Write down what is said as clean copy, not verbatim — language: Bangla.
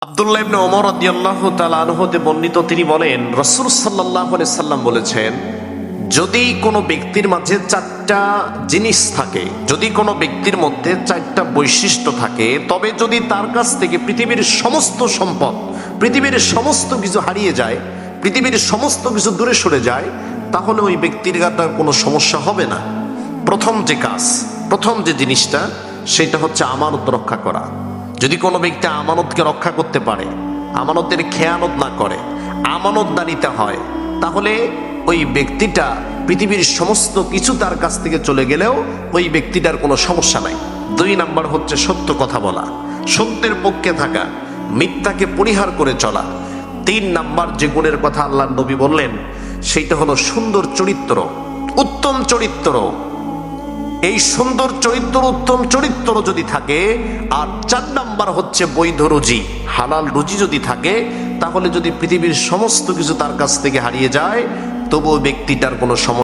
আব্দুল্লাহ ইবনে ওমর রাদিয়াল্লাহু তাআলা আনহু হতে বর্ণিত, তিনি বলেন রাসূল সাল্লাল্লাহু আলাইহি সাল্লাম বলেছেন, যদি কোনো ব্যক্তির মাঝে চারটা জিনিস থাকে, যদি কোনো ব্যক্তির মধ্যে চারটা বৈশিষ্ট্য থাকে, তবে যদি তার কাছ থেকে পৃথিবীর সমস্ত সম্পদ, পৃথিবীর সমস্ত কিছু হারিয়ে যায়, পৃথিবীর সমস্ত কিছু দূরে সরে যায়, তাহলে ওই ব্যক্তির গাটার কোনো সমস্যা হবে না। প্রথম যে কাজ, প্রথম যে জিনিসটা, সেটা হচ্ছে আমানত রক্ষা করা। যদি কোনো ব্যক্তি আমানতকে রক্ষা করতে পারে, আমানতের খেয়ানত না করে, আমানতদারিতে হয়, তাহলে ওই ব্যক্তিটা পৃথিবীর সমস্ত কিছু তার কাছ থেকে চলে গেলেও ওই ব্যক্তিটার কোনো সমস্যা নাই। 2 নাম্বার হচ্ছে সত্য কথা বলা, সত্যের পক্ষে থাকা, মিথ্যাকে পরিহার করে চলা। 3 নাম্বার যে গুণের কথা আল্লাহর নবী বললেন, সেইটা হলো সুন্দর চরিত্র, উত্তম চরিত্র। এই সুন্দর চরিত্র, উত্তম চরিত্র যদি থাকে, আর 4 নাম্বার হচ্ছে বৈধ রুজি, হালাল রুজি যদি থাকে, তাহলে যদি পৃথিবীর সমস্ত কিছু তার কাছ থেকে হারিয়ে যায়, তবুও ব্যক্তিটার কোনো সমস্যা